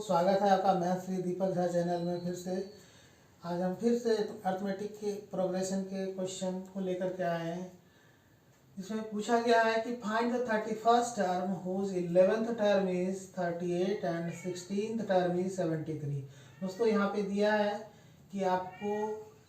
स्वागत है आपका maths with Deepak Jha channel में। फिर से आज हम फिर से अर्थमेटिक के प्रोग्रेशन के क्वेश्चन को लेकर के आए हैं। इसमें पूछा गया है कि find the 31st term whose 11th term is 38 and 16th term is 73। दोस्तों यहाँ पे दिया है कि आपको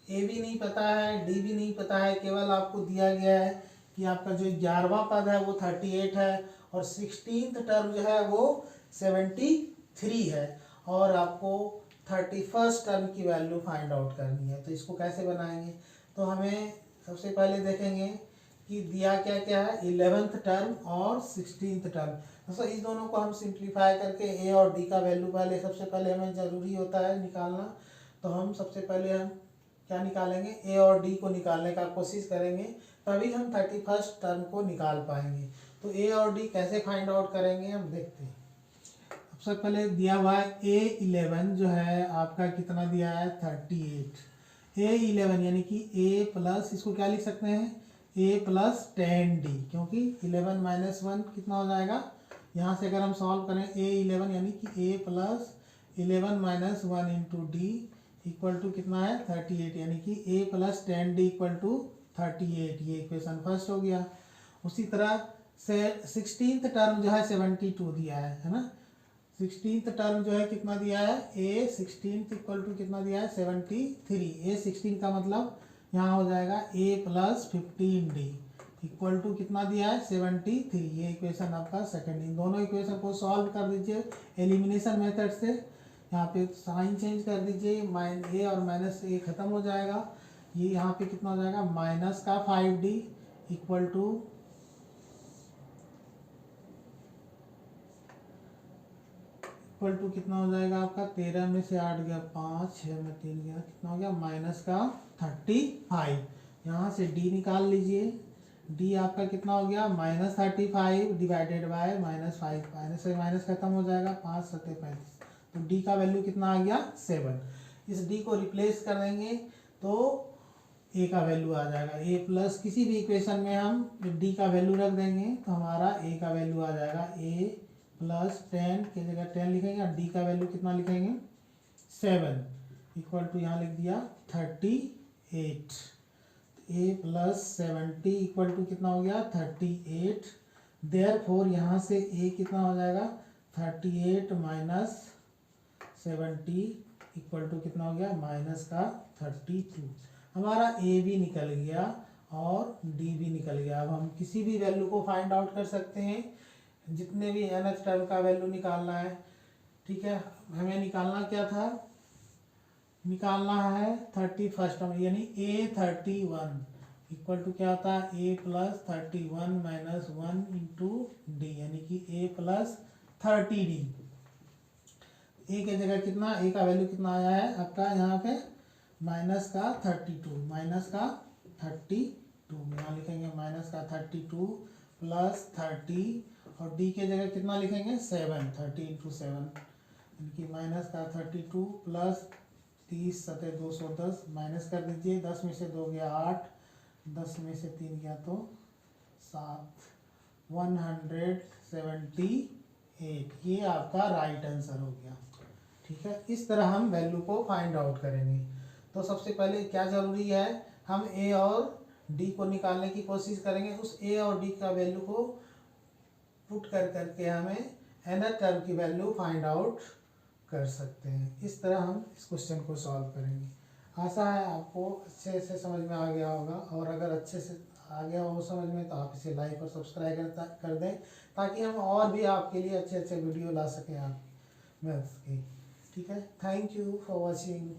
ए भी नहीं पता है, डी भी नहीं पता है, केवल आपको दिया गया है कि आपका जो 11वां पद है वो 38 है और 16th टर्म जो है वो 73 है और आपको 31st टर्म की वैल्यू फाइंड आउट करनी है। तो इसको कैसे बनाएंगे? तो हमें सबसे पहले देखेंगे कि दिया क्या क्या है, 11th टर्म और 16th टर्म। दोस्तों इस दोनों को हम सिंप्लीफाई करके ए और डी का वैल्यू पहले सबसे पहले हमें ज़रूरी होता है निकालना। तो हम सबसे पहले हम क्या निकालेंगे, ए और डी को निकालने का कोशिश करेंगे, तभी हम 31st टर्म को निकाल पाएंगे। तो ए और डी कैसे फाइंड आउट करेंगे हम देखते हैं। सबसे पहले दिया हुआ है A11 जो है आपका कितना दिया है 38। A11 यानी कि A प्लस, इसको क्या लिख सकते हैं, A प्लस 10D, क्योंकि 11 माइनस 1 कितना हो जाएगा, यहाँ से अगर हम सॉल्व करें A11 यानी कि A plus 11 minus 1 into D equal to कितना है 38, यानी कि A plus 10D equal to 38। ये इक्वेशन फर्स्ट हो गया। उसी तरह से 16th टर्म जो है 72 दिया है ना। 16th टर्म जो है कितना दिया है, A 16th इक्वल टू कितना दिया है 73। A 16 का मतलब यहाँ हो जाएगा A plus 15D equal to कितना दिया है 73। ये इक्वेशन आपका सेकंड। इन दोनों इक्वेशन को सॉल्व कर दीजिए एलिमिनेशन मेथड से। यहाँ पे साइन चेंज कर दीजिए, माइन ए और माइनस ए खत्म हो जाएगा। ये यहाँ पे कितना हो जाएगा माइनस का 5D इक्वल टू कितना हो जाएगा आपका 13 में से 8 गया 5, 6 में 3 गया, कितना हो गया माइनस का 35। यहाँ से डी निकाल लीजिए। डी आपका कितना हो गया minus 35 divided by minus 5, minus से माइनस खत्म हो जाएगा, 5 7 35। तो डी का वैल्यू कितना आ गया 7। इस डी को रिप्लेस कर देंगे तो ए का वैल्यू आ जाएगा। ए प्लस किसी भी इक्वेशन में हम डी का वैल्यू रख देंगे तो हमारा ए का वैल्यू आ जाएगा ए प्लस 10 की जगह 10 लिखेंगे और डी का वैल्यू कितना लिखेंगे 7 इक्वल टू यहाँ लिख दिया 38। ए प्लस 70 इक्वल टू कितना हो गया 38। देयरफॉर यहाँ से ए कितना हो जाएगा 38 माइनस 70 इक्वल टू कितना हो गया माइनस का 32। हमारा ए भी निकल गया और डी भी निकल गया। अब हम किसी भी वैल्यू को फाइंड आउट कर सकते हैं, जितने भी nth टर्म का वैल्यू निकालना है। ठीक है, हमें निकालना क्या था, निकालना है 31st टर्म यानी A31 इक्वल टू क्या होता है A plus 31 minus 1 into D यानी कि A प्लस 30D। ए की जगह कितना, ए का वैल्यू कितना आया है आपका यहाँ पे माइनस का 32, माइनस का 32 यहाँ लिखेंगे माइनस का 32 प्लस 30 और डी के जगह कितना लिखेंगे 7, 30 इंटू 7 यानी कि माइनस का 32 प्लस 30 7 210 माइनस कर दीजिए। 10 में से 2 गया 8, 10 में से 3 गया तो 7, 178। ये आपका राइट आंसर हो गया। ठीक है, इस तरह हम वैल्यू को फाइंड आउट करेंगे। तो सबसे पहले क्या ज़रूरी है, हम ए और डी को निकालने की कोशिश करेंगे। उस ए और डी का वैल्यू को पुट कर करके हमें nth टर्म की वैल्यू फाइंड आउट कर सकते हैं। इस तरह हम इस क्वेश्चन को सॉल्व करेंगे। आशा है आपको अच्छे से समझ में आ गया होगा, और अगर अच्छे से आ गया हो समझ में तो आप इसे लाइक और सब्सक्राइब कर दें ताकि हम और भी आपके लिए अच्छे अच्छे वीडियो ला सकें आप मैथ्स की। ठीक है, थैंक यू फॉर वॉचिंग।